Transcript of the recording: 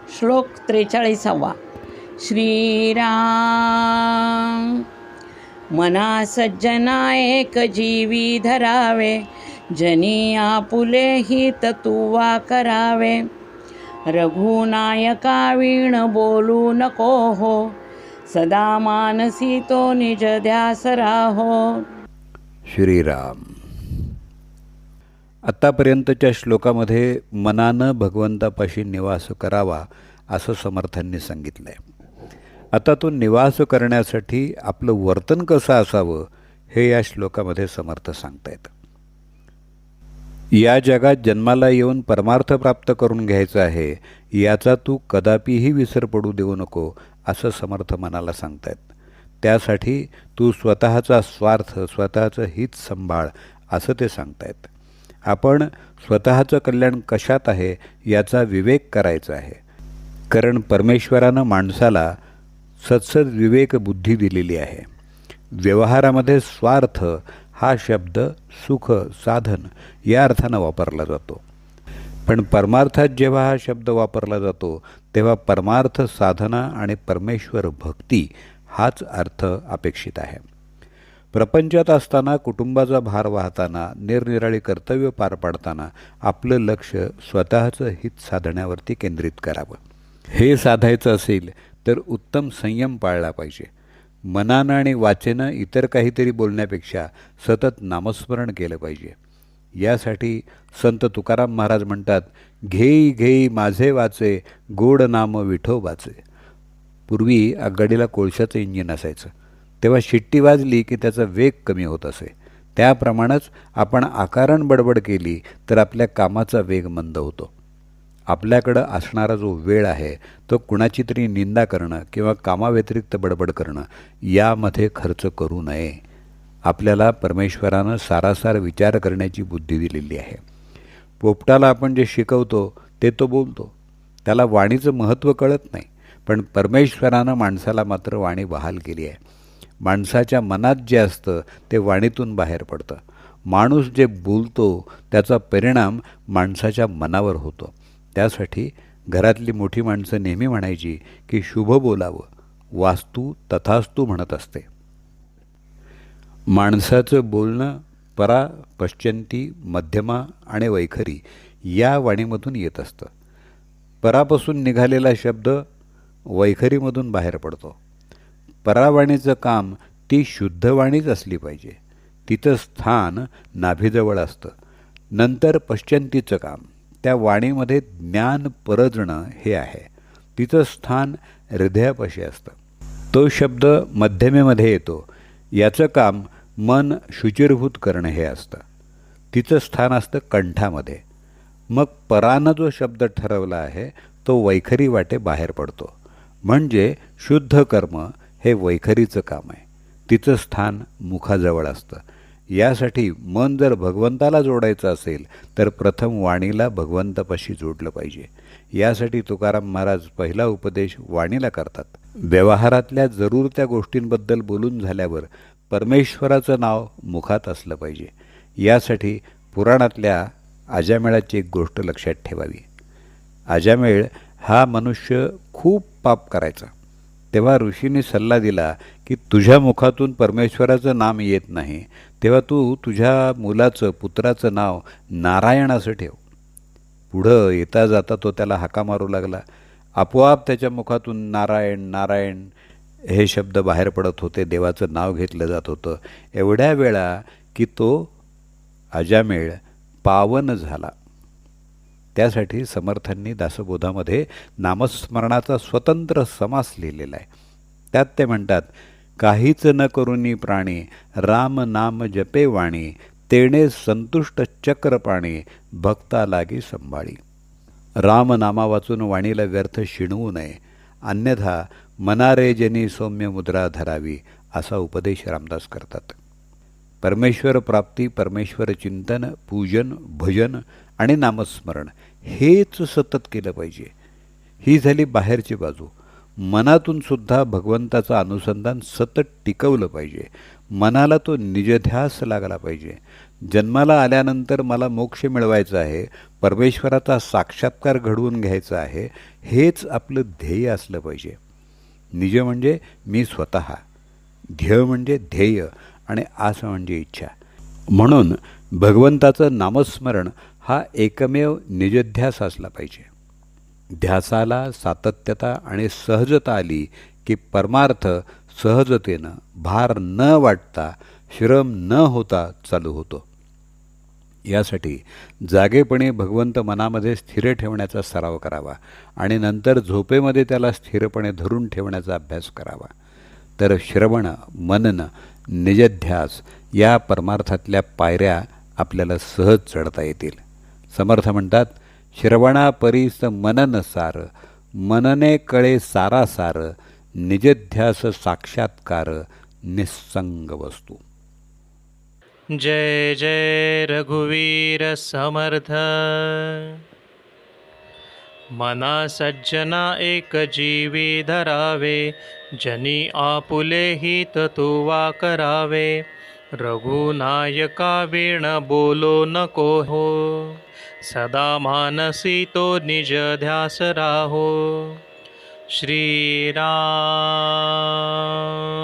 श्लोक 43. श्रीराम. मना सज्जना एक जीवी धरावे, जनी आपुले हित तुवा करावे. रघुनायका वीण बोलू नको हो, सदा मानसी तो निज ध्यास राहो. श्रीराम. आत्तापर्यंतच्या श्लोकामध्ये मनानं भगवंतापाशी निवास करावा असं समर्थांनी सांगितलं आहे. आता तो निवास करण्यासाठी आपलं वर्तन कसं असावं हे या श्लोकामध्ये समर्थ सांगतायत. या जगात जन्माला येऊन परमार्थ प्राप्त करून घ्यायचा आहे, याचा तू कदापिही विसर पडू देऊ नको असं समर्थ मनाला सांगतायत. त्यासाठी तू स्वतःचा स्वार्थ, स्वतःचं हित सांभाळ असं ते सांगतायत. आपण स्वतःचं कल्याण कशात आहे याचा विवेक करायचा आहे. कारण परमेश्वरानं माणसाला सत्सद विवेक बुद्धी दिलेली आहे. व्यवहारामध्ये स्वार्थ हा शब्द सुख, साधन या अर्थानं वापरला जातो. पण परमार्थात जेव्हा हा शब्द वापरला जातो तेव्हा परमार्थ साधना आणि परमेश्वर भक्ती हाच अर्थ अपेक्षित आहे. प्रपंचात असताना, कुटुंबाचा भार वाहताना, निरनिराळी कर्तव्य पार पाडताना आपलं लक्ष स्वतःचं हित साधण्यावरती केंद्रित करावं. हे साधायचं असेल तर उत्तम संयम पाळला पाहिजे. मनानं आणि वाचेनं इतर काहीतरी बोलण्यापेक्षा सतत नामस्मरण केलं पाहिजे. यासाठी संत तुकाराम महाराज म्हणतात, घेई घेई माझे वाचे, गोड नाम विठोबाचे. पूर्वी आगगाडीला कोळशाचं इंजिन असायचं, तेव्हा शिट्टी वाजली की त्याचा वेग कमी होत असे. त्याप्रमाणेच आपण आकारण बडबड केली तर आपल्या कामाचा वेग मंद होतो. आपल्याकडं असणारा जो वेळ आहे तो कुणाची तरी निंदा करणं किंवा कामाव्यतिरिक्त बडबड करणं यामध्ये खर्च करू नये. आपल्याला परमेश्वरानं सारासार विचार करण्याची बुद्धी दिलेली आहे. पोपटाला आपण जे शिकवतो ते तो बोलतो, त्याला वाणीचं महत्त्व कळत नाही. पण परमेश्वरानं माणसाला मात्र वाणी बहाल केली आहे. माणसाच्या मनात जे असतं ते वाणीतून बाहेर पडतं. माणूस जे बोलतो त्याचा परिणाम माणसाच्या मनावर होतो. त्यासाठी घरातली मोठी माणसं नेहमी म्हणायची की शुभ बोलावं, वास्तू तथास्तू म्हणत असते. माणसाचं बोलणं परा, पश्चंती, मध्यमा आणि वैखरी या वाणीमधून येत असतं. परापासून निघालेला शब्द वैखरीमधून बाहेर पडतो. परावाणीचं काम ती शुद्ध वाणीच असली पाहिजे. तिचं स्थान नाभीजवळ असतं. नंतर पश्चंतीचं काम, त्या वाणीमध्ये ज्ञान परजणं हे आहे. तिचं स्थान हृदयापाशी असतं. तो शब्द मध्यमेमध्ये येतो. याचं काम मन शुचिरभूत करणं हे असतं. तिचं स्थान असतं कंठामध्ये. मग परानं जो शब्द ठरवला आहे तो वैखरी वाटे बाहेर पडतो. म्हणजे शुद्ध कर्म हे वैखरीचं काम आहे. तिचं स्थान मुखाजवळ असतं. यासाठी मन जर भगवंताला जोडायचं असेल तर प्रथम वाणीला भगवंतापाशी जोडलं पाहिजे. यासाठी तुकाराम महाराज पहिला उपदेश वाणीला करतात. व्यवहारातल्या जरूर त्या गोष्टींबद्दल बोलून झाल्यावर परमेश्वराचं नाव मुखात असलं पाहिजे. यासाठी पुराणातल्या अजामेळाची एक गोष्ट लक्षात ठेवावी. अजामेळ हा मनुष्य खूप पाप करायचा. तेव्हा ऋषींनी सल्ला दिला की तुझ्या मुखातून परमेश्वराचं नाम येत नाही, तेव्हा तू तुझ्या मुलाचं, पुत्राचं नाव नारायण असं ठेव. पुढं येता जाता तो त्याला हाका मारू लागला. आपोआप त्याच्या मुखातून नारायण नारायण हे शब्द बाहेर पडत होते. देवाचं नाव घेतलं जात होतं. एवढ्या वेळा की तो अजामेळ पावन झाला. त्यासाठी समर्थांनी दासबोधामध्ये नामस्मरणाचा स्वतंत्र समास लिहिलेला आहे. त्यात ते म्हणतात, काहीच न करुनी प्राणी, राम नाम जपे वाणी, तेणे संतुष्ट चक्रपाणी, भक्ता लागी संभाळी. राम नामा वाचून वाणीला व्यर्थ शिणवू नये, अन्यथा मनारे जनी सौम्य मुद्रा धरावी असा उपदेश रामदास करतात. परमेश्वर प्राप्ती, परमेश्वर चिंतन, पूजन, भजन आणि नामस्मरण हेच सतत केलं पाहिजे. ही झाली बाहेरची बाजू. मनातून सुद्धा भगवंताचं अनुसंधान सतत टिकवलं पाहिजे. मनाला तो निजध्यास लागला पाहिजे. जन्माला आल्यानंतर मला मोक्ष मिळवायचा आहे, परमेश्वराचा साक्षात्कार घडवून घ्यायचा आहे, हेच आपलं ध्येय असलं पाहिजे. निज म्हणजे मी स्वतः, ध्येय म्हणजे ध्येय, आणि आस म्हणजे इच्छा. म्हणून भगवंताचं नामस्मरण हा एकमेव निजध्यास असला पाहिजे. ध्यासाला सातत्यता आणि सहजता आली की परमार्थ सहजतेनं, भार न वाटता, श्रम न होता चालू होतो. यासाठी जागेपणी भगवंत मनामध्ये स्थिर ठेवण्याचा सराव करावा आणि नंतर झोपेमध्ये त्याला स्थिरपणे धरून ठेवण्याचा अभ्यास करावा. तर श्रवण, मनन, निजध्यास या परमार्थातल्या पायऱ्या आपल्याला सहज चढता येतील. समर्थ म्हणतात, श्रवणापरीस मनन सार, मनने कळे सारासार, निजध्यास साक्षात्कार निस्संग वस्तू. जय जय रघुवीर समर्थ. मना सज्जना एक जीवी धरावे, जनी आपुले हित तुवा करावे. रघुनायका वीण बोलो नको हो, सदा मानसी तो निज ध्यास राहो. श्रीराम.